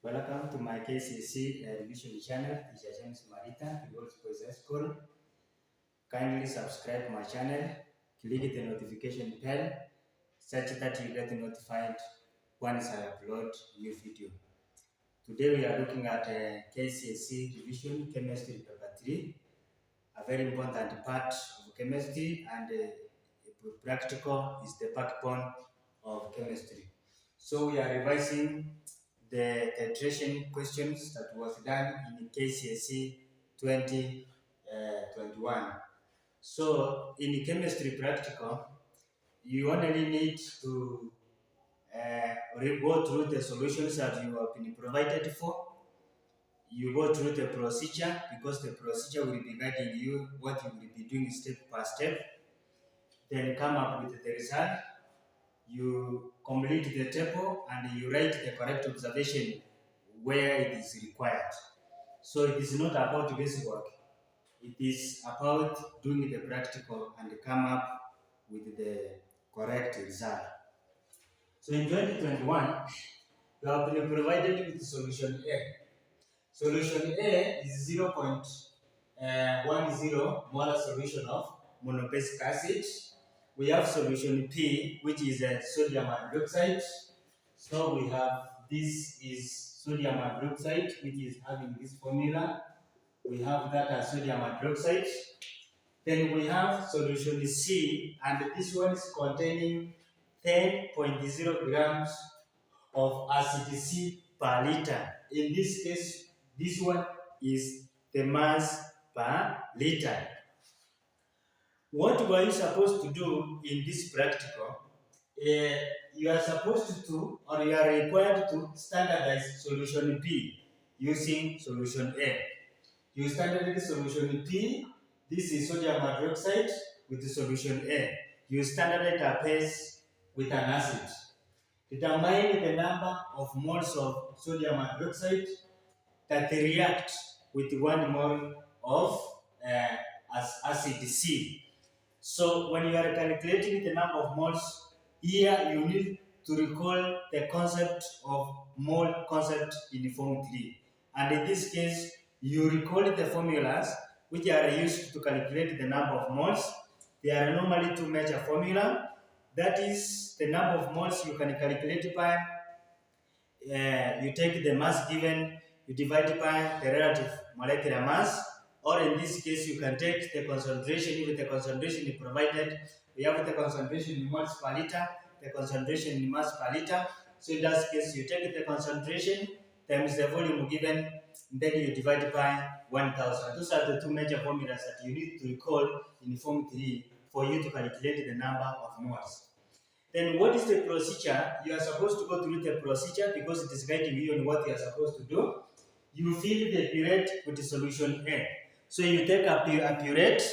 Welcome to my kcse revision channel, titrations Marita, Girls Boys High School. Kindly subscribe my channel, click the notification bell, such that you get notified once I upload new video. Today we are looking at kcse revision chemistry paper 3, a very important part of chemistry, and practical is the backbone of chemistry. So we are revising the titration questions that was done in kcse 2021. So in chemistry practical, you only need to go through the solutions that you have been provided for. You go through the procedure because the procedure will be guiding you what you will be doing step by step. Then come up with the result. You complete the table and you write the correct observation where it is required. So it is not about guesswork. It is about doing the practical and come up with the correct result. So in 2021, you have been provided with solution A. Solution A is 0.10 molar solution of monobasic acid. We have solution P, which is sodium hydroxide. So we have this is sodium hydroxide, which is having this formula. We have that as sodium hydroxide. Then we have solution C, and this one is containing 10.0 grams of acid C per liter. In this case, this one is the mass per liter. What were you supposed to do in this practical? You are supposed to, or you are required to standardize solution P using solution A. You standardize solution P. This is sodium hydroxide with the solution A. You standardize a base with an acid. Determine the number of moles of sodium hydroxide that react with 1 mole of acid C. So when you are calculating the number of moles, here you need to recall the concept of mole concept in Form 3. And in this case, you recall the formulas which are used to calculate the number of moles. There are normally two major formula. That is the number of moles you can calculate by, you take the mass given, you divide by the relative molecular mass, or in this case you can take the concentration. If the concentration is provided, we have the concentration in moles per liter, the concentration in mass per liter. So in that case, you take the concentration times the volume given, then you divide by 1000. Those are the two major formulas that you need to recall in Form 3 for you to calculate the number of moles. Then what is the procedure? You are supposed to go through the procedure because it is guiding you on what you are supposed to do. You fill the purette with the solution A. So you take a purette.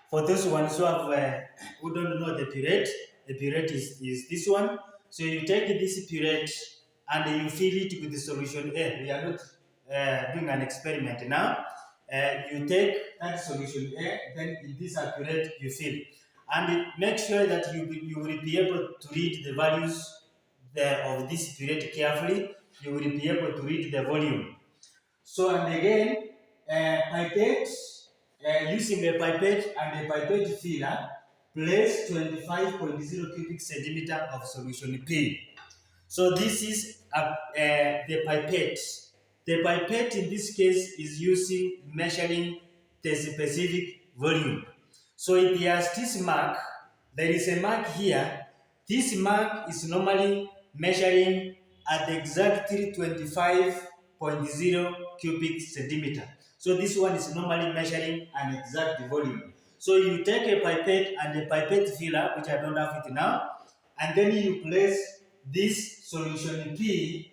For those ones who don't know the purette is this one. So you take this purette and you fill it with the solution A. We are not doing an experiment now. You take that solution A, then in this purette you fill. And make sure that you will be able to read the values of this purette carefully. You will be able to read the volume. So, and again, pipette, using a pipette and a pipette filler, place 25.0 cubic centimeter of solution P. So this is the pipette. The pipette in this case is measuring the specific volume. So if there's this mark, there is a mark here. This mark is normally measuring at exactly 25.0 cubic centimeter. So this one is normally measuring an exact volume. So you take a pipette and a pipette filler, which I don't have it now, and then you place this solution P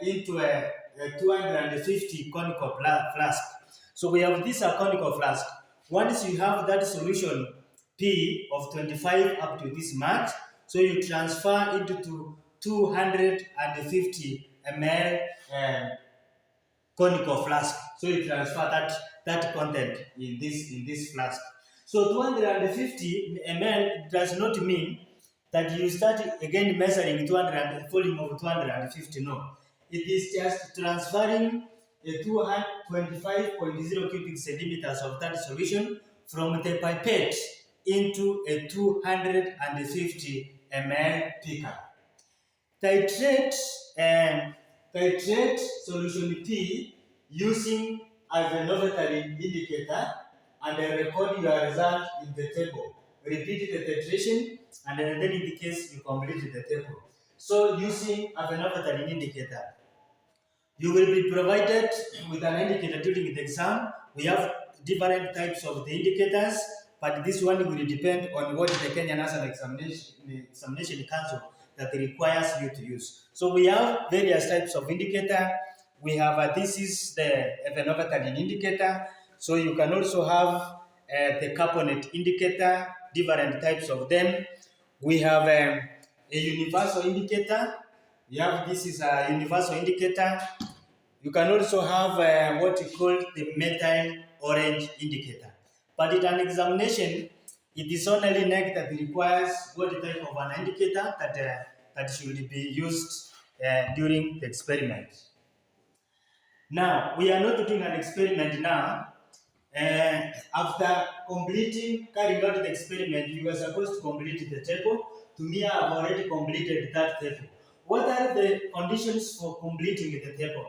into a 250 conical flask. So we have this conical flask. Once you have that solution P of 25 up to this mark, so you transfer it to 250 ml conical flask. So you transfer that content in this flask. So 250 ml does not mean that you start again measuring volume of 250. No. It is just transferring a 225.0 cubic centimeters of that solution from the pipette into a 250 ml beaker. Titrate and titrate solution P using as a lavatory indicator and then record your result in the table. Repeat the titration and then in the case you complete the table. So using as a lavatory indicator, you will be provided with an indicator during the exam. We have different types of the indicators, but this one will depend on what the Kenya National Examination Council that requires you to use. So we have various types of indicator. We have this is the evaluated indicator. So you can also have the carbonate indicator, different types of them. We have a universal indicator. We have this is a universal indicator. You can also have what we call the methyl orange indicator. But in an examination, it is only NEC that requires what type of an indicator that should be used during the experiment. Now, we are not doing an experiment now. After carrying out the experiment, you are supposed to complete the table. To me, I have already completed that table. What are the conditions for completing the table?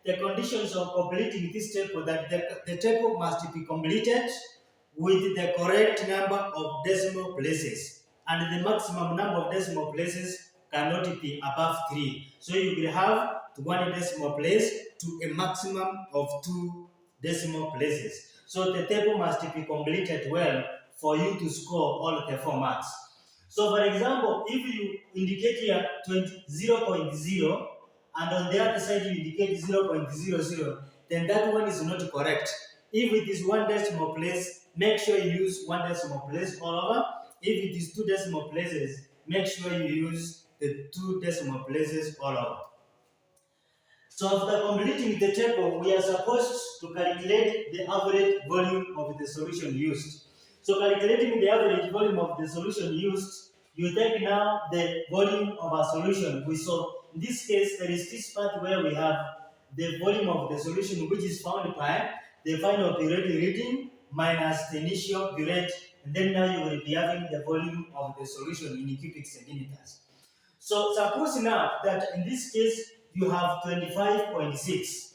The conditions of completing this table that the table must be completed with the correct number of decimal places, and the maximum number of decimal places cannot be above 3. So you will have one decimal place to a maximum of 2 decimal places. So the table must be completed well for you to score all the 4 marks. So for example, if you indicate here 0.0 and on the other side you indicate 0.00, then that one is not correct. If it is 1 decimal place, make sure you use 1 decimal place all over. If it is 2 decimal places, make sure you use the 2 decimal places all over. So after completing the table, we are supposed to calculate the average volume of the solution used. So calculating the average volume of the solution used, you take now the volume of our solution. So in this case, there is this part where we have the volume of the solution, which is found by the final periodic reading minus the initial period, and then now you will be having the volume of the solution in cubic centimeters. So suppose now that in this case you have 25.6,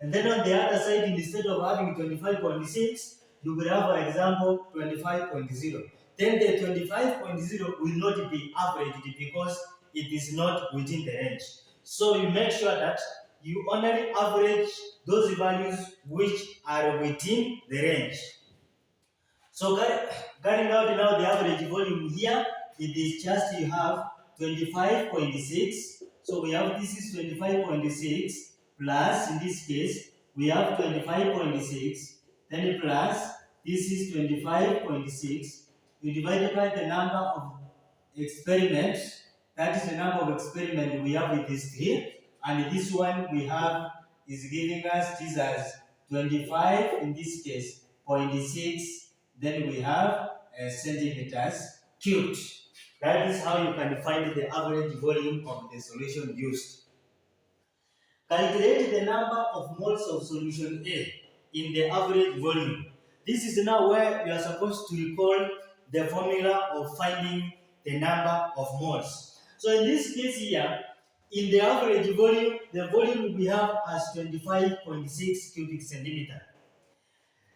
and then on the other side, instead of having 25.6, you will have, for example, 25.0. Then the 25.0 will not be averaged because it is not within the range. So you make sure that you only average those values which are within the range. So carrying out now the average volume here, it is just you have 25.6. So we have this is 25.6 plus, in this case, we have 25.6, then plus, this is 25.6. We divide by the number of experiments, that is the number of experiments we have with this 3, and this one we have is giving us this as 25, in this case, 0.6, then we have centimeters cubed. That is how you can find the average volume of the solution used. Calculate the number of moles of solution A in the average volume. This is now where you are supposed to recall the formula of finding the number of moles. So in this case here, in the average volume, the volume we have as 25.6 cubic centimeter.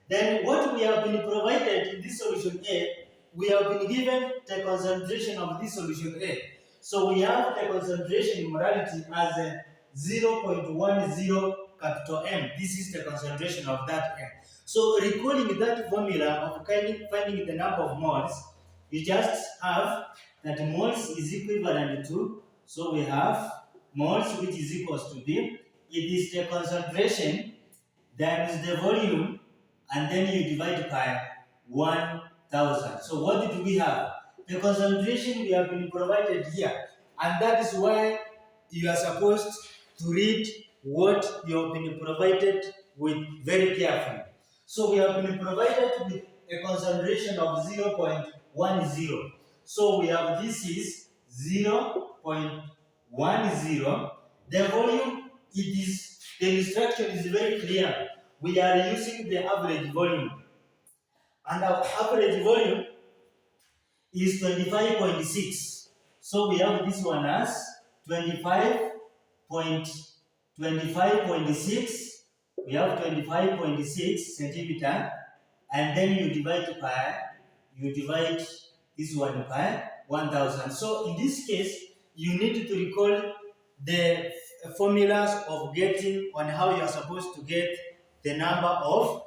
Then what we have been provided in this solution A, we have been given the concentration of this solution A. So we have the concentration in molarity as a 0.10 capital M. This is the concentration of that M. So recalling that formula of finding the number of moles, you just have that moles is equivalent to, so we have moles which is equals to B. It is the concentration, that is the volume, and then you divide by 1000. So what do we have? The concentration we have been provided here, and that is why you are supposed to read what you have been provided with very carefully. So we have been provided with a concentration of 0.10. So we have this is 0.10. The volume the instruction is very clear. We are using the average volume, and our average volume is 25.6. So we have this one as 25.6. We have 25.6 centimeter, and then you divide this one by 1000. So in this case, you need to recall the formulas of getting on how you are supposed to get the number of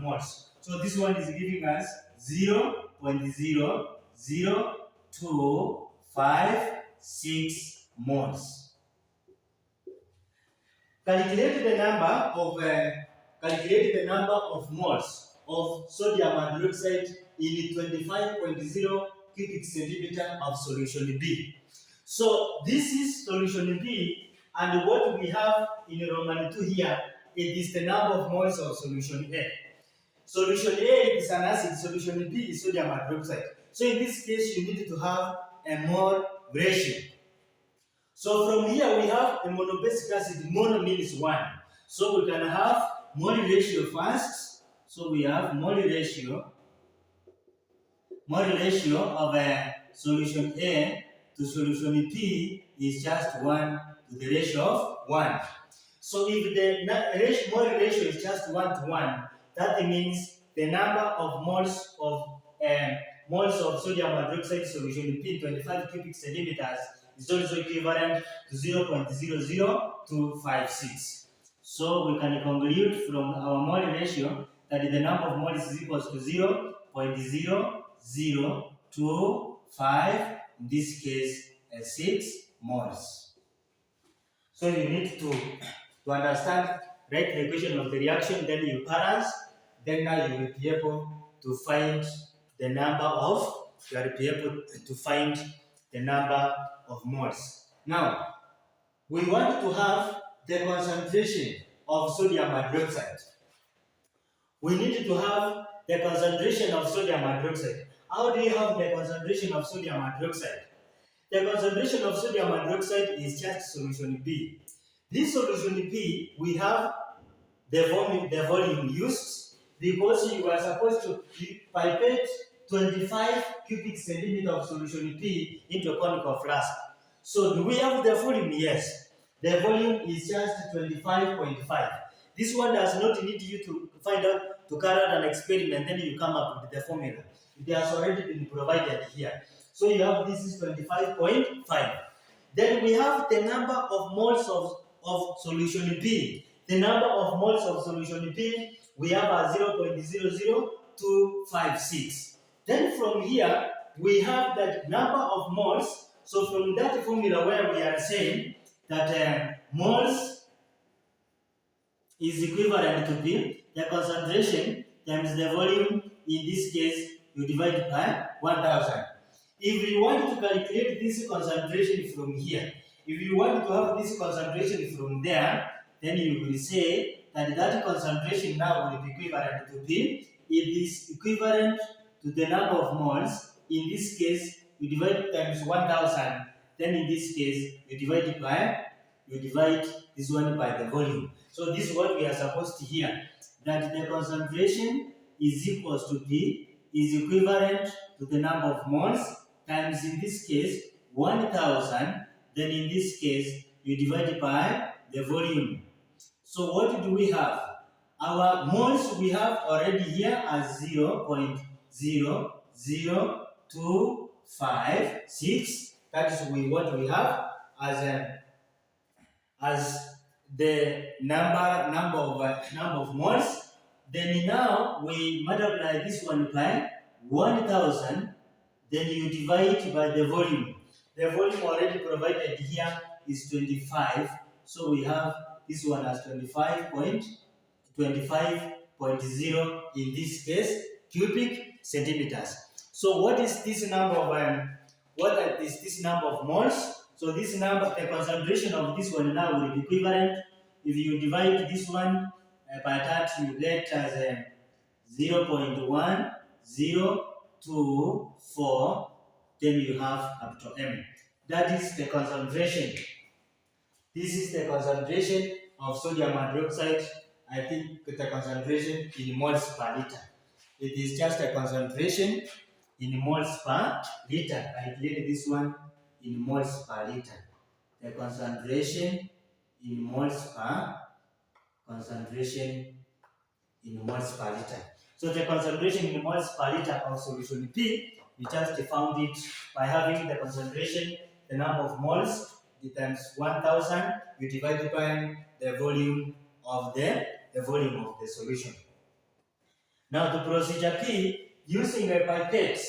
moles. So this one is giving us 0.00256 moles. Calculate the number of moles of sodium hydroxide in 25.0 cubic centimeter of solution B. So this is solution B, and what we have in Roman 2 here, it is the number of moles of solution A. Solution A is an acid, solution B is sodium hydroxide. So in this case, you need to have a mole ratio. So from here we have a monobasic acid. Mono means 1. So we can have mole ratio first. So we have mole ratio of a solution A to solution P is just 1 to the ratio of 1. So if the mole ratio is just 1 to 1, that means the number of moles of sodium hydroxide solution P in 25 cubic centimeters is also equivalent to 0.00256. So we can conclude from our mole ratio that the number of moles is equal to 0.0025, in this case 6 moles. So you need to understand, write the equation of the reaction, then you balance, then now you will be able to find the number of moles. Now, we want to have the concentration of sodium hydroxide. We need to have the concentration of sodium hydroxide. How do you have the concentration of sodium hydroxide? The concentration of sodium hydroxide is just solution B. This solution B, we have the volume used, because you are supposed to pipette 25 cubic centimeter of solution P into a conical flask. So do we have the volume? Yes. The volume is just 25.5. This one does not need you to find out, to carry out an experiment, then you come up with the formula. It has already been provided here. So you have this is 25.5. Then we have the number of moles of solution P. The number of moles of solution P we have a 0.00256. Then from here we have that number of moles. So from that formula where we are saying that moles is equivalent to P, the concentration times the volume, in this case you divide by 1000. If you want to calculate this concentration from here, if you want to have this concentration from there, then you will say that concentration now will be equivalent to P. It is equivalent to the number of moles. In this case, you divide times 1000. Then in this case, you divide this one by the volume. So this is what we are supposed to hear, that the concentration is equals to P is equivalent to the number of moles times, in this case, 1000. Then in this case, you divide by the volume. So what do we have? Our moles we have already here as 0.00256. That is what we have as the number of moles. Then now we multiply this one by 1000. Then you divide by the volume. The volume already provided here is 25. So we have this one as 25.0, in this case, cubic centimeters. So what is this number of moles? So this number, the concentration of this one now will be equivalent. If you divide this one by that, you get as 0.1024. Then you have up to M. That is the concentration This is the concentration of sodium hydroxide. I think the concentration in moles per liter. It is just a concentration in moles per liter. I calculate this one in moles per liter. The concentration in moles per concentration in moles per liter. So the concentration in moles per liter of solution P, we just found it by having the concentration, the number of moles, times 1000, you divide by the volume of the solution. Now the procedure P, using a pipette,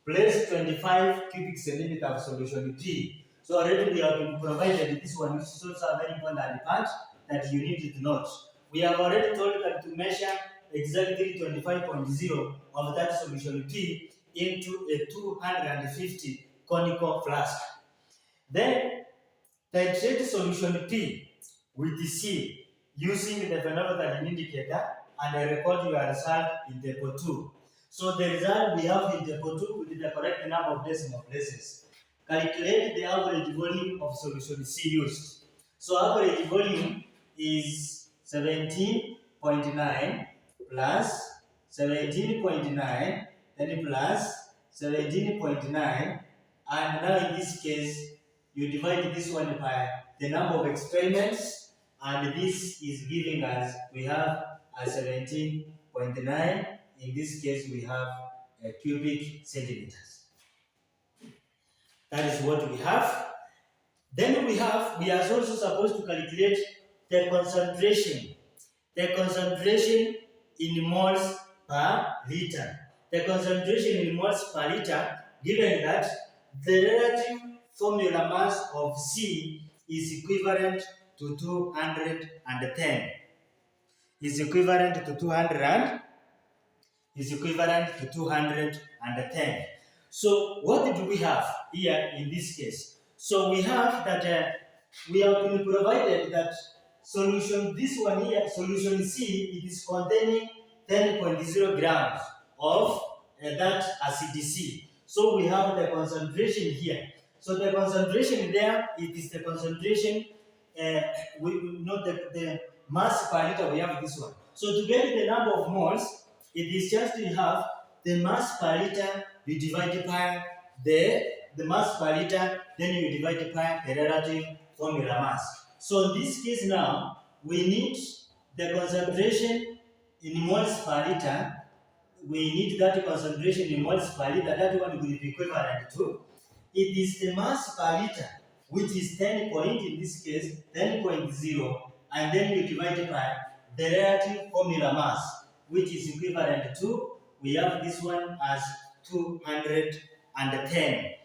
place 25 cubic centimeter of solution P. So already we have been provided this one, which is also a very important part that you need to note. We have already told that to measure exactly 25.0 of that solution P into a 250 conical flask. Then titrate solution P with the C using the phenomenon indicator and record your result in table 2. So the result we have in table 2 with the correct number of decimal places. Calculate the average volume of solution C used. So average volume is 17.9 plus 17.9 then plus 17.9, and now in this case you divide this one by the number of experiments, and this is giving us, we have a 17.9. In this case we have a cubic centimeters. That is what we have. Then we are also supposed to calculate the concentration in moles per liter. The concentration in moles per liter, given that the relative formula mass of C is equivalent to 210. Is equivalent to 210. So what do we have here in this case? So we have that we have been provided that solution, this one here, solution C, it is containing 10.0 grams of that acid C. So we have the concentration here. So the concentration there, it is the concentration, not the mass per liter, we have this one. So to get the number of moles, it is just to have the mass per liter, you divide by the mass per liter, then you divide by the relative formula mass. So in this case now, we need the concentration in moles per liter. We need that concentration in moles per liter. That one will be equivalent to. It is the mass per liter, which is 10 point, in this case 10.0, and then we divide by the relative formula mass, which is equivalent to, we have this one as 210.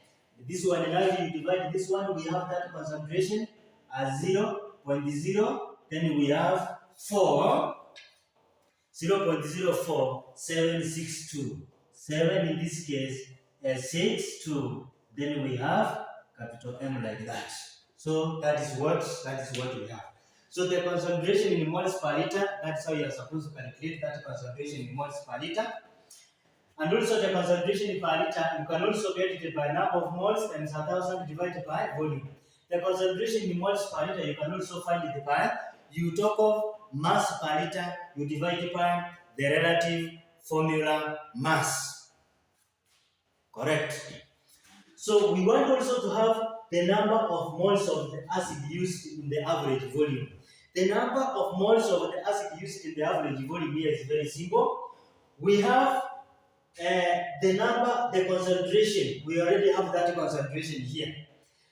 This one, now if you divide this one, we have that concentration as 0.0, then we have 0.04762. 7 in this case, 62. Then we have capital M like that. So that is what we have. So the concentration in moles per liter, that's how you are supposed to calculate that concentration in moles per liter. And also the concentration per liter, you can also get it by number of moles times 1000 divided by volume. The concentration in moles per liter, you can also find it by, you talk of mass per liter, you divide it by the relative formula mass. Correct. So we want also to have the number of moles of the acid used in the average volume. The number of moles of the acid used in the average volume here is very simple. We have the concentration. We already have that concentration here.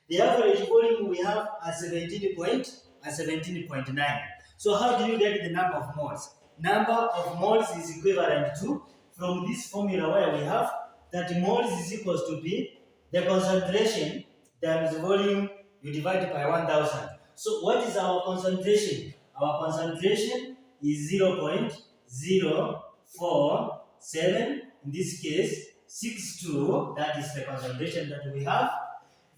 The average volume we have as 17.9. So how do you get the number of moles? Number of moles is equivalent to, from this formula where we have that moles is equals to be the concentration times the volume, you divide by 1000. So what is our concentration? Our concentration is 0.047, in this case 62, that is the concentration that we have.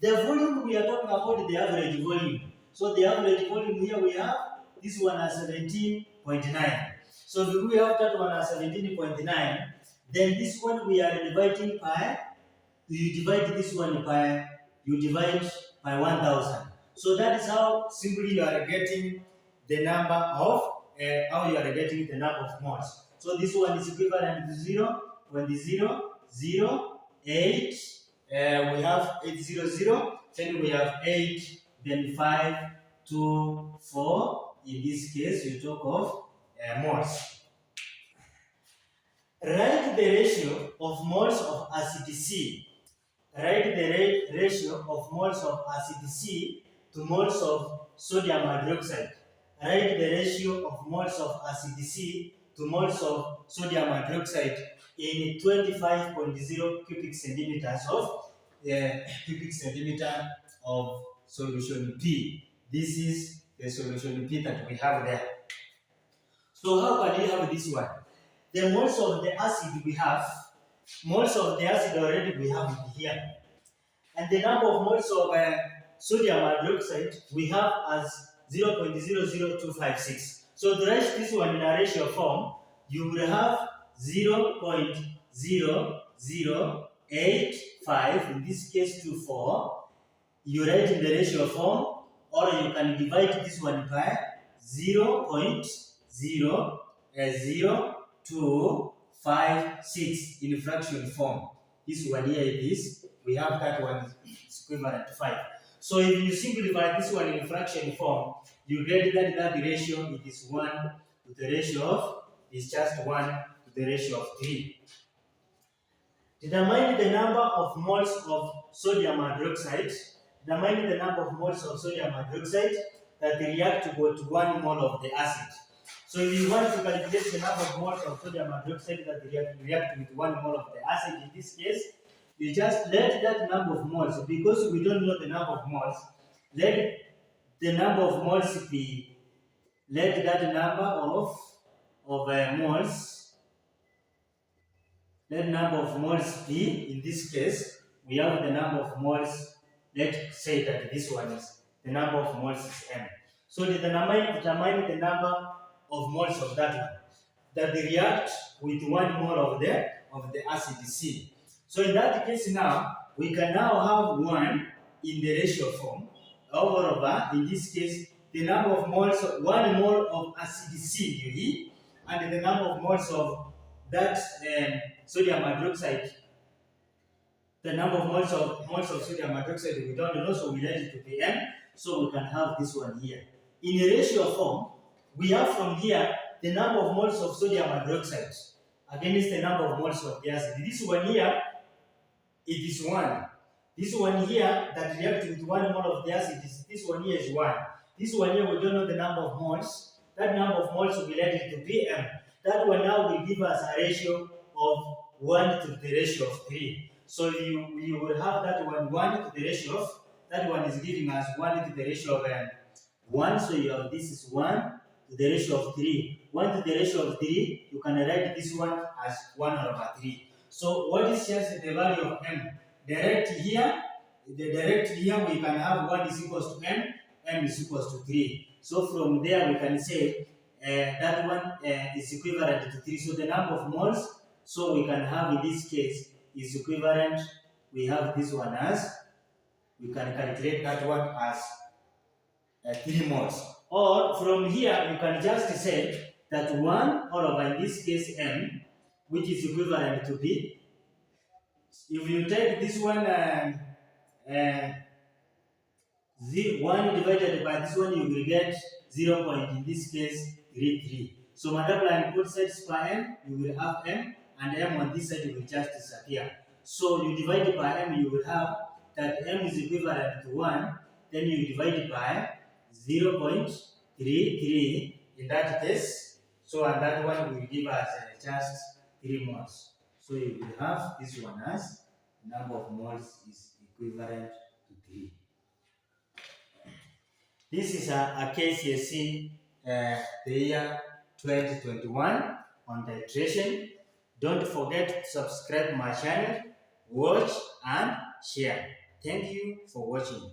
The volume we are talking about, the average volume. So the average volume here we have this one as 17.9. So if we have that one as 17.9, then this one we are dividing by, you divide this one by, you divide by 1000. So that is how simply you are getting the number of moles. So this one is equivalent to 0. When the 0, 0, 8, we have 800, then we have 8, then 5, 2, 4. In this case, you talk of moles. Write the ratio of moles of acid C. Write the ratio of moles of acid C to moles of sodium hydroxide. Write the ratio of moles of acid C to moles of sodium hydroxide in 25.0 cubic centimeters of solution P. This is the solution P that we have there. So how can we have this one? The moles of the acid we have, moles of the acid already we have here. And the number of moles of sodium hydroxide we have as 0.00256. So to write this one in a ratio form, you will have 0.0085, in this case 24. You write in the ratio form, or you can divide this one by 0.00256 in fraction form. This one here is, we have that one is equivalent to 5. So if you simplify this one in fraction form, you get that the ratio it is 1 to the ratio of, is just 1 to the ratio of 3. Determine the number of moles of sodium hydroxide. Determine the number of moles of sodium hydroxide that react to 1 mole of the acid. So if you want to calculate the number of moles of sodium hydroxide that react with 1 mole of the acid, in this case, you just let that number of moles, because we don't know the number of moles, let the number of moles be, let that number of moles, let number of moles be, in this case, we have the number of moles, let's say that this one is, the number of moles is m. So determine the number of moles of that one, that they react with 1 mole of the acid C. So in that case now, we can now have 1 in the ratio form, over, in this case, the number of moles, 1 mole of acid C, and the number of moles of that sodium hydroxide. The number of moles of sodium hydroxide we don't know, so we let it to be m, so we can have this one here. In a ratio form, we have from here the number of moles of sodium hydroxide against the number of moles of the acid. This one here, it is 1. This one here that reacts with 1 mole of the acid, this one here is 1. This one here, we don't know the number of moles. That number of moles will be let it to be m. That one now will give us a ratio of 1 to the ratio of 3. So you will have that one 1 to the ratio of, that one is giving us 1 to the ratio of 1. So you have, this is 1 to the ratio of 3. 1 to the ratio of 3, you can write this one as 1 over 3. So what is just the value of m? Direct here, we can have 1 is equals to m, m is equals to 3. So from there we can say that one is equivalent to 3. So the number of moles, so we can have in this case is equivalent, we have this one as, we can calculate that one as 3 moles. Or from here you can just say that 1 over, in this case m, which is equivalent to b. If you take this one 1 divided by this one, you will get 0. In this case 33. So multiplying both sides by m, you will have m, and m on this side will just disappear. So you divide by m, you will have that m is equivalent to 1, then you divide it by 0.33 in that case. So and that one will give us just 3 moles. So you will have this one as number of moles is equivalent to 3. This is a kcse the year 2021 on titration. Don't forget to subscribe my channel, watch and share. Thank you for watching.